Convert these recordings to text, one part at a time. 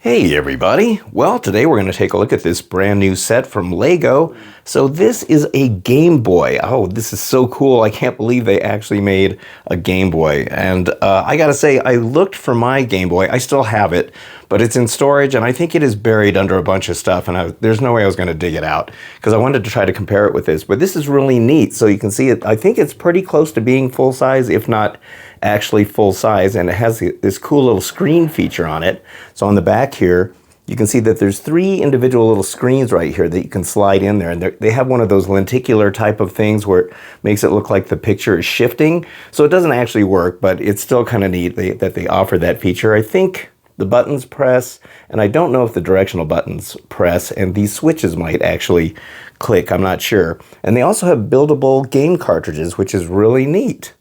Hey everybody! Well, today we're going to take a look at this brand new set from Lego. So this is a Game Boy. Oh, this is so cool. I can't believe they actually made a Game Boy. And I gotta say, I looked for my Game Boy. I still have it, but it's in storage and I think it is buried under a bunch of stuff and there's no way I was going to dig it out because I wanted to try to compare it with this. But this is really neat. So you can see it. I think it's pretty close to being full size, if not actually full size, and it has this cool little screen feature on it. So on the back here, you can see that there's three individual little screens right here that you can slide in there, and they have one of those lenticular type of things where it makes it look like the picture is shifting. So it doesn't actually work, but it's still kind of neat that they offer that feature. I think the buttons press, and I don't know if the directional buttons press, and these switches might actually click, I'm not sure. And they also have buildable game cartridges, which is really neat.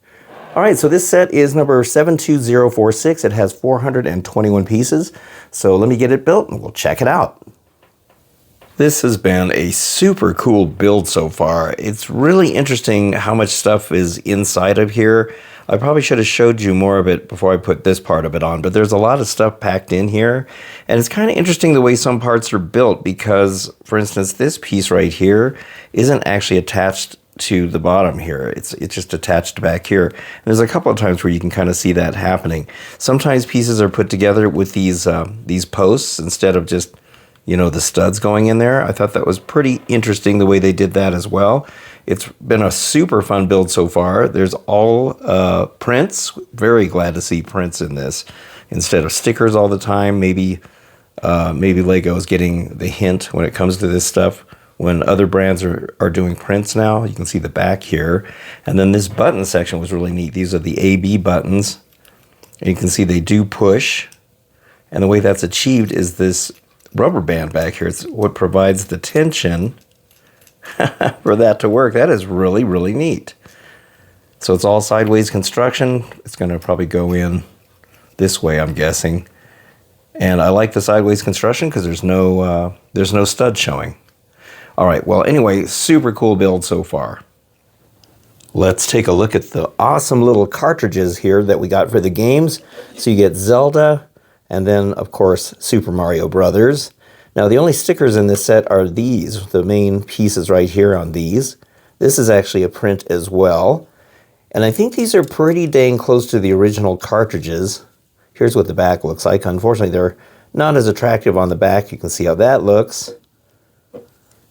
All right, so this set is number 72046. It has 421 pieces. So let me get it built and we'll check it out. This has been a super cool build so far. It's really interesting how much stuff is inside of here. I probably should have showed you more of it before I put this part of it on, but there's a lot of stuff packed in here. And it's kind of interesting the way some parts are built because, for instance, this piece right here isn't actually attached to the bottom here. It's just attached back here. And there's a couple of times where you can kind of see that happening. Sometimes pieces are put together with these posts instead of just, you know, the studs going in there. I thought that was pretty interesting the way they did that as well. It's been a super fun build so far. There's all prints. Very glad to see prints in this instead of stickers all the time. Maybe Lego is getting the hint when it comes to this stuff. When other brands are doing prints now, you can see the back here. And then this button section was really neat. These are the A-B buttons. And you can see they do push. And the way that's achieved is this rubber band back here. It's what provides the tension for that to work. That is really, really neat. So it's all sideways construction. It's going to probably go in this way, I'm guessing. And I like the sideways construction because there's no stud showing. All right, well, anyway, super cool build so far. Let's take a look at the awesome little cartridges here that we got for the games. So you get Zelda, and then, of course, Super Mario Brothers. Now, the only stickers in this set are these, the main pieces right here on these. This is actually a print as well. And I think these are pretty dang close to the original cartridges. Here's what the back looks like. Unfortunately, they're not as attractive on the back. You can see how that looks.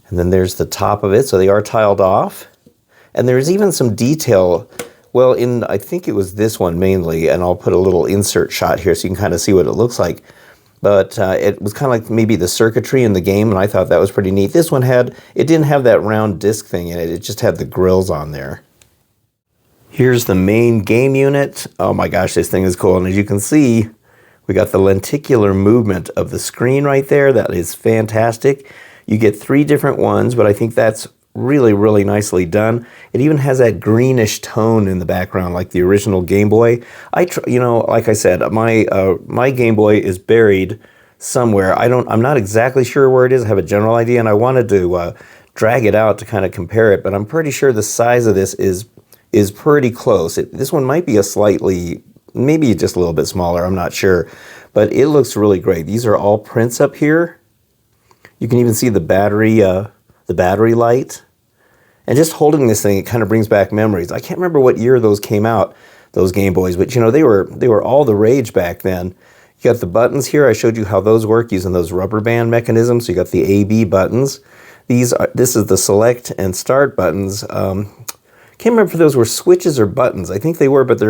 And then there's the top of it, so they are tiled off. And there's even some detail, well, I think it was this one mainly, and I'll put a little insert shot here so you can kind of see what it looks like. But it was kind of like maybe the circuitry in the game, and I thought that was pretty neat. This one it didn't have that round disc thing in it, it just had the grills on there. Here's the main game unit. Oh my gosh, this thing is cool. And as you can see, we got the lenticular movement of the screen right there. That is fantastic. You get three different ones, but I think that's really, really nicely done. It even has that greenish tone in the background, like the original Game Boy. Like I said, my Game Boy is buried somewhere. I'm not exactly sure where it is. I have a general idea, and I wanted to drag it out to kind of compare it, but I'm pretty sure the size of this is pretty close. This one might be maybe just a little bit smaller. I'm not sure, but it looks really great. These are all prints up here. You can even see the battery light. And just holding this thing, it kind of brings back memories. I can't remember what year those came out, those Game Boys, but you know, they were all the rage back then. You got the buttons here. I showed you how those work using those rubber band mechanisms. So you got the A-B buttons. This is the select and start buttons. Can't remember if those were switches or buttons. I think they were, but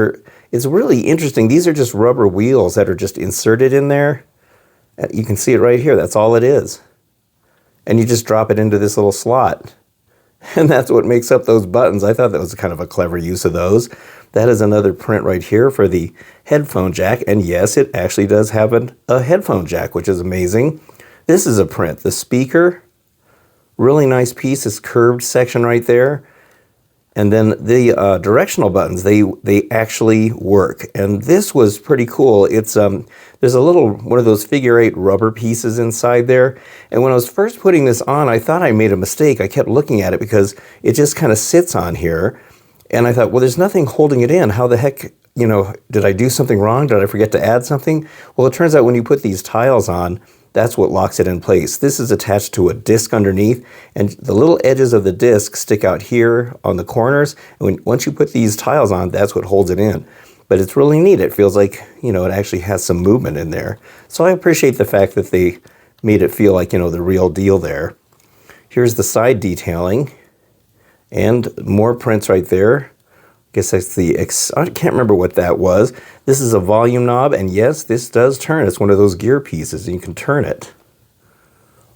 it's really interesting. These are just rubber wheels that are just inserted in there. You can see it right here. That's all it is. And you just drop it into this little slot. And that's what makes up those buttons. I thought that was kind of a clever use of those. That is another print right here for the headphone jack. And yes, it actually does have a headphone jack, which is amazing. This is a print. The speaker, really nice piece, this curved section right there. And then the directional buttons, they actually work. And this was pretty cool. It's there's a little one of those figure-8 rubber pieces inside there. And when I was first putting this on, I thought I made a mistake. I kept looking at it because it just kind of sits on here. And I thought, well, there's nothing holding it in. How the heck you know, did I do something wrong? Did I forget to add something? Well, it turns out when you put these tiles on, that's what locks it in place. This is attached to a disc underneath, and the little edges of the disc stick out here on the corners. And once you put these tiles on, that's what holds it in. But it's really neat. It feels like, you know, it actually has some movement in there. So I appreciate the fact that they made it feel like, you know, the real deal there. Here's the side detailing and more prints right there. I guess that's I can't remember what that was. This is a volume knob, and yes, this does turn. It's one of those gear pieces, and you can turn it.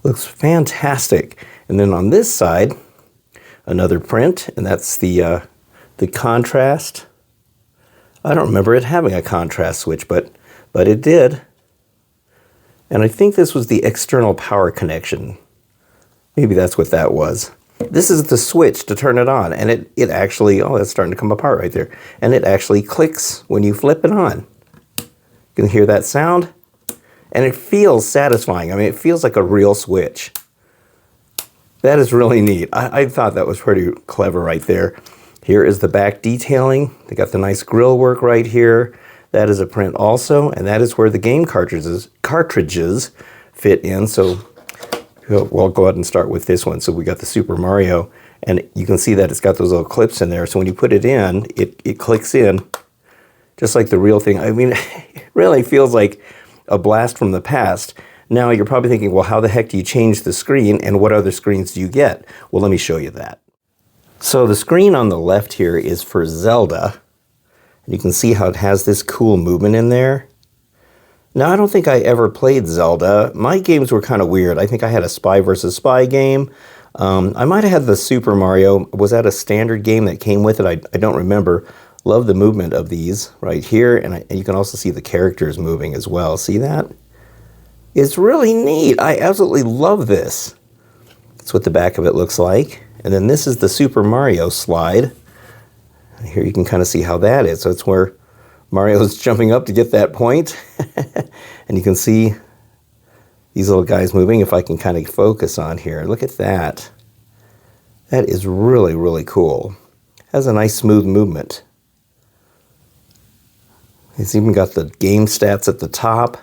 Looks fantastic. And then on this side, another print, and that's the contrast. I don't remember it having a contrast switch, but it did. And I think this was the external power connection. Maybe that's what that was. This is the switch to turn it on, and it actually, oh, that's starting to come apart right there. And it actually clicks when you flip it on. You can hear that sound, and it feels satisfying. I mean, it feels like a real switch. That is really neat. I thought that was pretty clever right there. Here is the back detailing. They got the nice grill work right here. That is a print also, and that is where the game cartridges fit in. So we'll go ahead and start with this one. So we got the Super Mario, and you can see that it's got those little clips in there. So when you put it in, it clicks in just like the real thing. I mean, it really feels like a blast from the past. Now you're probably thinking, well, how the heck do you change the screen, and what other screens do you get? Well, let me show you that. So the screen on the left here is for Zelda. You can see how it has this cool movement in there. Now, I don't think I ever played Zelda. My games were kind of weird. I think I had a Spy versus Spy game. I might have had the Super Mario. Was that a standard game that came with it? I don't remember. Love the movement of these right here. And you can also see the characters moving as well. See that? It's really neat. I absolutely love this. That's what the back of it looks like. And then this is the Super Mario slide. Here you can kind of see how that is. So it's where Mario's jumping up to get that point. And you can see these little guys moving. If I can kind of focus on here, look at that. That is really, really cool. Has a nice smooth movement. It's even got the game stats at the top.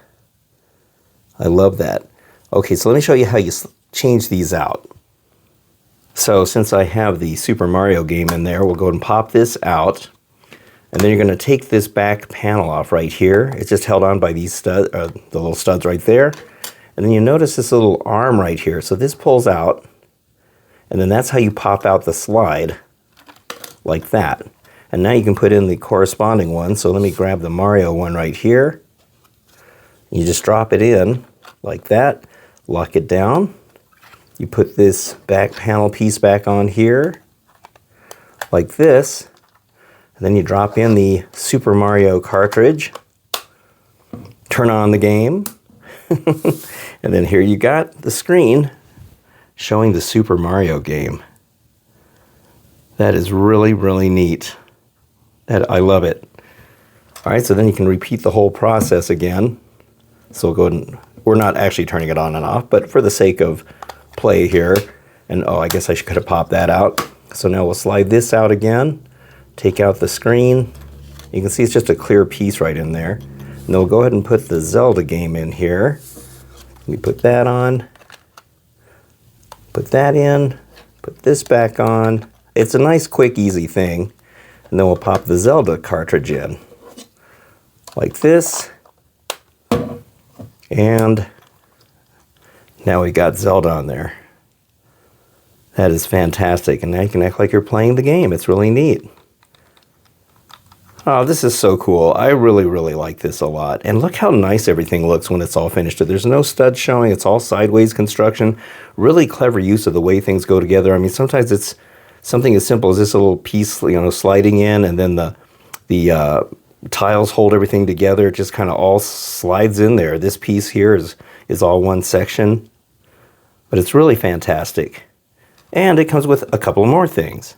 I love that. Okay, so let me show you how you change these out. So since I have the Super Mario game in there, we'll go ahead and pop this out. And then you're going to take this back panel off right here. It's just held on by these studs, the little studs right there. And then you notice this little arm right here. So this pulls out, and then that's how you pop out the slide, like that. And now you can put in the corresponding one. So let me grab the Mario one right here. You just drop it in like that, lock it down. You put this back panel piece back on here, like this, and then you drop in the Super Mario cartridge, turn on the game, and then here you got the screen showing the Super Mario game. That is really, really neat. I love it. All right, so then you can repeat the whole process again. So we'll go ahead and, we're not actually turning it on and off, but for the sake of play here, and oh, I guess I could have popped that out. So now we'll slide this out again, take out the screen. You can see it's just a clear piece right in there. And then we'll go ahead and put the Zelda game in here. We put that on, put that in, put this back on. It's a nice, quick, easy thing. And then we'll pop the Zelda cartridge in, like this. And now we got Zelda on there. That is fantastic. And now you can act like you're playing the game. It's really neat. Oh, this is so cool. I really, really like this a lot. And look how nice everything looks when it's all finished. There's no studs showing. It's all sideways construction. Really clever use of the way things go together. I mean, sometimes it's something as simple as this little piece, you know, sliding in, and then the tiles hold everything together. It just kind of all slides in there. This piece here is all one section. But it's really fantastic. And it comes with a couple more things.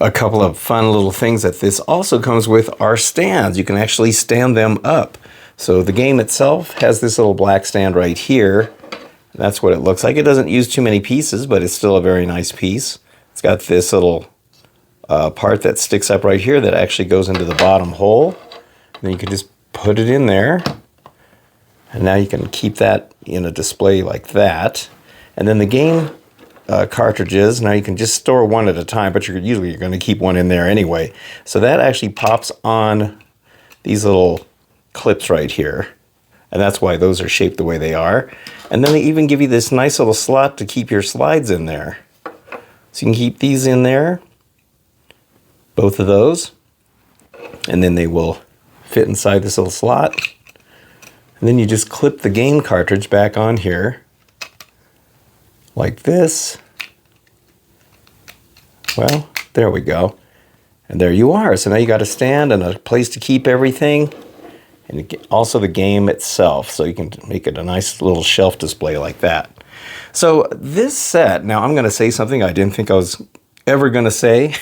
A couple of fun little things that this also comes with are stands. You can actually stand them up. So the game itself has this little black stand right here. That's what it looks like. It doesn't use too many pieces, but it's still a very nice piece. It's got this little part that sticks up right here that actually goes into the bottom hole. And then you can just put it in there. And now you can keep that in a display like that. And then the game cartridges, now you can just store one at a time, but usually you're going to keep one in there anyway. So that actually pops on these little clips right here. And that's why those are shaped the way they are. And then they even give you this nice little slot to keep your slides in there. So you can keep these in there, both of those, and then they will fit inside this little slot. And then you just clip the game cartridge back on here, like this. Well, there we go. And there you are. So now you got a stand and a place to keep everything. And also the game itself. So you can make it a nice little shelf display like that. So this set, now I'm going to say something I didn't think I was ever going to say.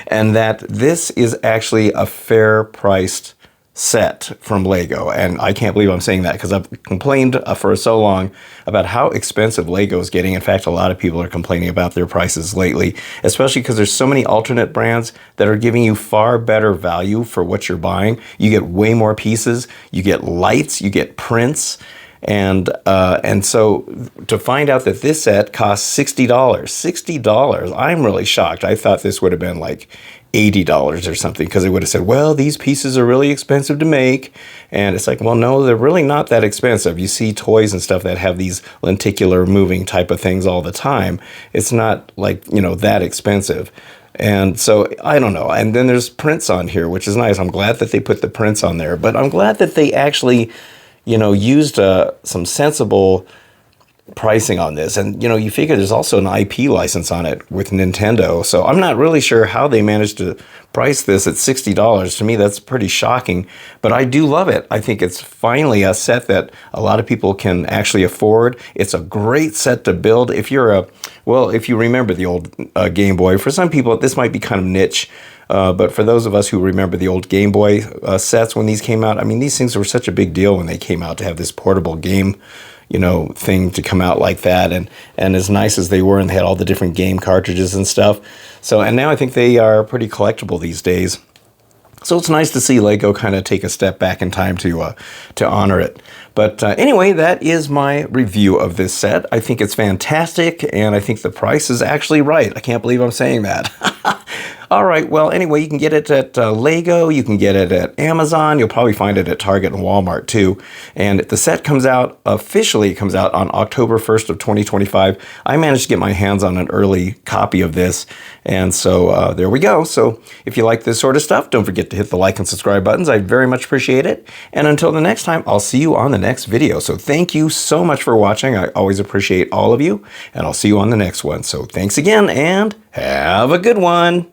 And that this is actually a fair priced set from Lego. And I can't believe I'm saying that because I've complained for so long about how expensive Lego is getting. In fact, a lot of people are complaining about their prices lately, especially because there's so many alternate brands that are giving you far better value for what you're buying. You get way more pieces, you get lights, you get prints. And so to find out that this set costs $60, I'm really shocked. I thought this would have been like $80 or something, because they would have said, well, these pieces are really expensive to make. And it's like, well, no, they're really not that expensive. You see toys and stuff that have these lenticular moving type of things all the time. It's not like, you know, that expensive. And so, I don't know. And then there's prints on here, which is nice. I'm glad that they put the prints on there. But I'm glad that they actually, you know, used some sensible pricing on this. And, you know, you figure there's also an IP license on it with Nintendo. So I'm not really sure how they managed to price this at $60. To me, that's pretty shocking. But I do love it. I think it's finally a set that a lot of people can actually afford. It's a great set to build. If you're if you remember the old Game Boy, for some people, this might be kind of niche. But for those of us who remember the old Game Boy sets when these came out, I mean, these things were such a big deal when they came out, to have this portable game, you know, thing to come out like that. And as nice as they were, and they had all the different game cartridges and stuff. So, and now I think they are pretty collectible these days. So it's nice to see Lego kind of take a step back in time to honor it. But anyway, that is my review of this set. I think it's fantastic, and I think the price is actually right. I can't believe I'm saying that. All right, well, anyway, you can get it at Lego, you can get it at Amazon, you'll probably find it at Target and Walmart too. And the set comes out, officially comes out on October 1st of 2025. I managed to get my hands on an early copy of this, and so there we go. So if you like this sort of stuff, don't forget to hit the like and subscribe buttons. I very much appreciate it. And until the next time, I'll see you on the next video. So thank you so much for watching. I always appreciate all of you, and I'll see you on the next one. So thanks again, and have a good one.